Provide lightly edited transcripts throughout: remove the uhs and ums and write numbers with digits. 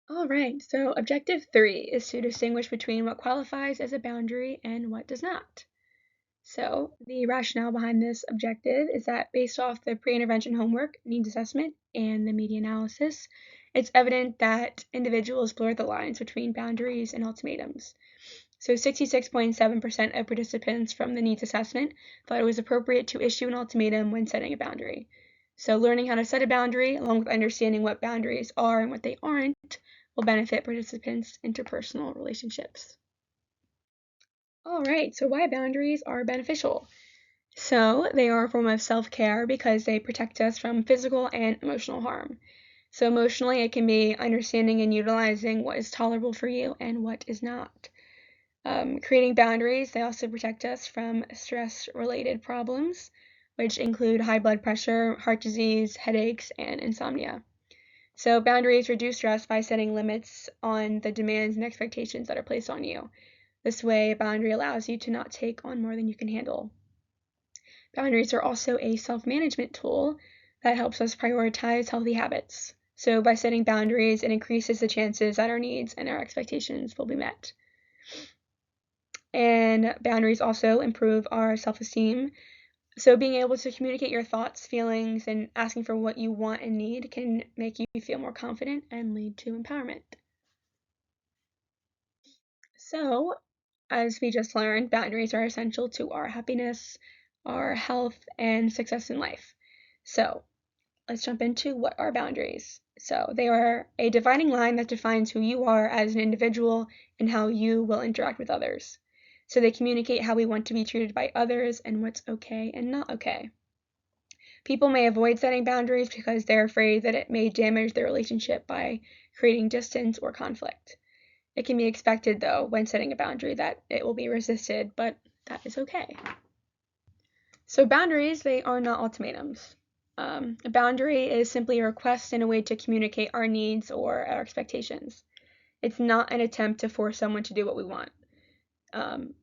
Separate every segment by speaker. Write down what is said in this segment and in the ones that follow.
Speaker 1: All right, so objective 3 is to distinguish between what qualifies as a boundary and what does not. So, the rationale behind this objective is that based off the pre-intervention homework, needs assessment, and the media analysis, it's evident that individuals blur the lines between boundaries and ultimatums. So 66.7% of participants from the needs assessment thought it was appropriate to issue an ultimatum when setting a boundary. So learning how to set a boundary, along with understanding what boundaries are and what they aren't, will benefit participants' interpersonal relationships. All right, so why boundaries are beneficial. So they are a form of self-care because they protect us from physical and emotional harm. So emotionally, it can be understanding and utilizing what is tolerable for you and what is not. Creating boundaries, they also protect us from stress-related problems, which include high blood pressure, heart disease, headaches, and insomnia. So boundaries reduce stress by setting limits on the demands and expectations that are placed on you. This way, a boundary allows you to not take on more than you can handle. Boundaries are also a self-management tool that helps us prioritize healthy habits. So by setting boundaries, it increases the chances that our needs and our expectations will be met. And boundaries also improve our self-esteem. So being able to communicate your thoughts, feelings, and asking for what you want and need can make you feel more confident and lead to empowerment. So, as we just learned, boundaries are essential to our happiness, our health, and success in life. So, let's jump into what are boundaries. So, they are a dividing line that defines who you are as an individual and how you will interact with others. So, they communicate how we want to be treated by others and what's okay and not okay. People may avoid setting boundaries because they're afraid that it may damage their relationship by creating distance or conflict. It can be expected, though, when setting a boundary that it will be resisted, but that is okay. So boundaries, they are not ultimatums. A boundary is simply a request and a way to communicate our needs or our expectations. It's not an attempt to force someone to do what we want.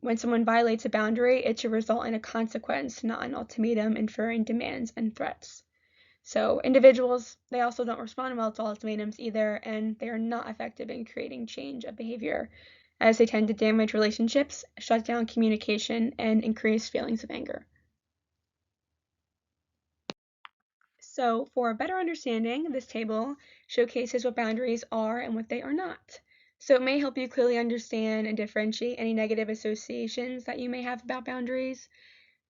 Speaker 1: When someone violates a boundary, it should result in a consequence, not an ultimatum inferring demands and threats. So individuals, they also don't respond well to ultimatums either, and they are not effective in creating change of behavior, as they tend to damage relationships, shut down communication, and increase feelings of anger. So for a better understanding, this table showcases what boundaries are and what they are not. So it may help you clearly understand and differentiate any negative associations that you may have about boundaries.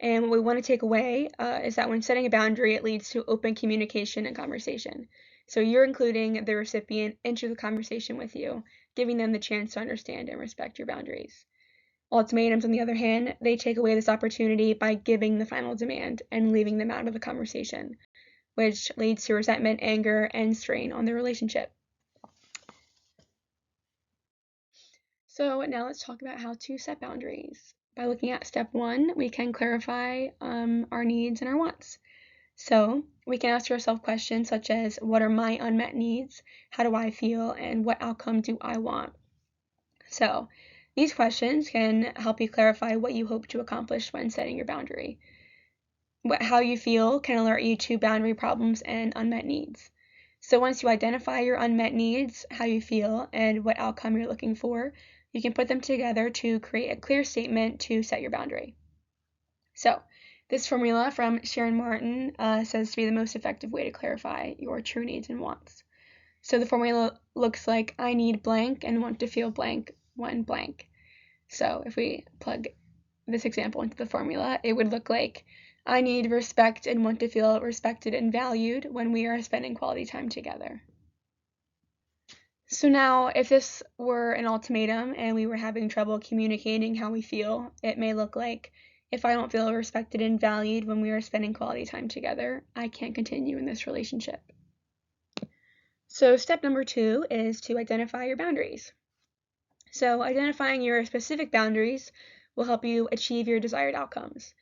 Speaker 1: And what we want to take away is that when setting a boundary, it leads to open communication and conversation. So you're including the recipient into the conversation with you, giving them the chance to understand and respect your boundaries. Ultimatums, on the other hand, they take away this opportunity by giving the final demand and leaving them out of the conversation, which leads to resentment, anger, and strain on the relationship. So now let's talk about how to set boundaries. By looking at step 1, we can clarify our needs and our wants. So we can ask ourselves questions such as, what are my unmet needs? How do I feel? And what outcome do I want? So these questions can help you clarify what you hope to accomplish when setting your boundary. How you feel can alert you to boundary problems and unmet needs. So once you identify your unmet needs, how you feel, and what outcome you're looking for, you can put them together to create a clear statement to set your boundary. So this formula from Sharon Martin says to be the most effective way to clarify your true needs and wants. So the formula looks like, I need blank and want to feel blank when blank. So if we plug this example into the formula, it would look like, I need respect and want to feel respected and valued when we are spending quality time together. So now, if this were an ultimatum and we were having trouble communicating how we feel, it may look like, if I don't feel respected and valued when we are spending quality time together, I can't continue in this relationship. So step number 2 is to identify your boundaries. So identifying your specific boundaries will help you achieve your desired outcomes.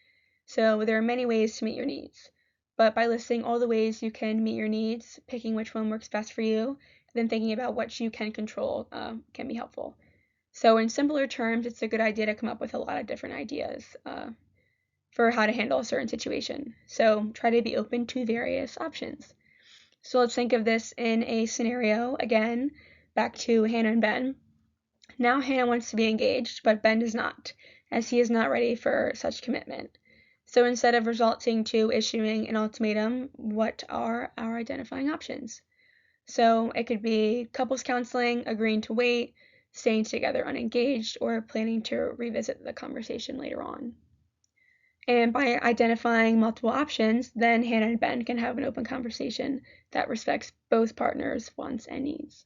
Speaker 1: So there are many ways to meet your needs, but by listing all the ways you can meet your needs, picking which one works best for you, then thinking about what you can control can be helpful. So in simpler terms, it's a good idea to come up with a lot of different ideas for how to handle a certain situation. So try to be open to various options. So let's think of this in a scenario again. back to Hannah and Ben. Now Hannah wants to be engaged, but Ben does not, as he is not ready for such commitment. So instead of resulting to issuing an ultimatum, what are our identifying options? So it could be couples counseling, agreeing to wait, staying together unengaged, or planning to revisit the conversation later on. And by identifying multiple options, then Hannah and Ben can have an open conversation that respects both partners' wants and needs.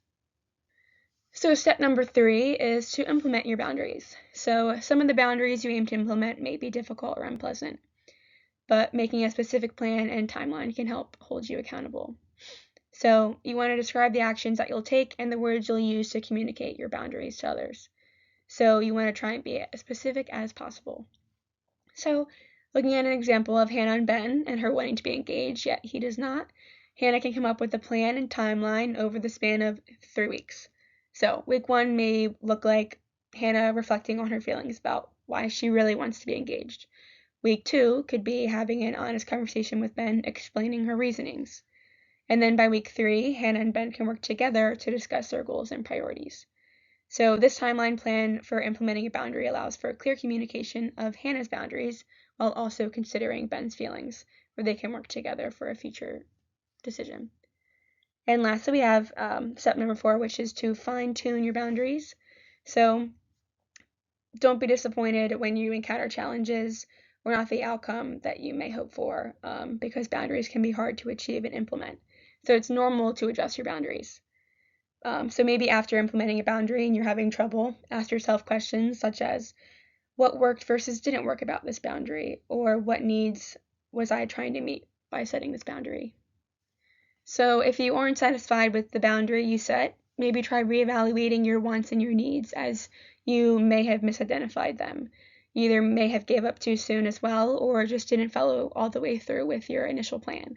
Speaker 1: So step number 3 is to implement your boundaries. So some of the boundaries you aim to implement may be difficult or unpleasant, but making a specific plan and timeline can help hold you accountable. So you want to describe the actions that you'll take and the words you'll use to communicate your boundaries to others. So you want to try and be as specific as possible. So looking at an example of Hannah and Ben and her wanting to be engaged, yet he does not, Hannah can come up with a plan and timeline over the span of 3 weeks. So week 1 may look like Hannah reflecting on her feelings about why she really wants to be engaged. Week 2 could be having an honest conversation with Ben, explaining her reasonings. And then by week 3, Hannah and Ben can work together to discuss their goals and priorities. So this timeline plan for implementing a boundary allows for clear communication of Hannah's boundaries while also considering Ben's feelings, where they can work together for a future decision. And lastly, we have step number 4, which is to fine-tune your boundaries. So don't be disappointed when you encounter challenges or not the outcome that you may hope for, because boundaries can be hard to achieve and implement. So it's normal to adjust your boundaries. So maybe after implementing a boundary and you're having trouble, ask yourself questions such as, what worked versus didn't work about this boundary? Or what needs was I trying to meet by setting this boundary? So if you aren't satisfied with the boundary you set, maybe try reevaluating your wants and your needs, as you may have misidentified them. You either may have gave up too soon as well, or just didn't follow all the way through with your initial plan.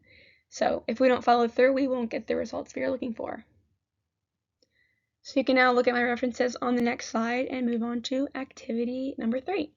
Speaker 1: So if we don't follow through, we won't get the results we are looking for. So you can now look at my references on the next slide and move on to activity number 3.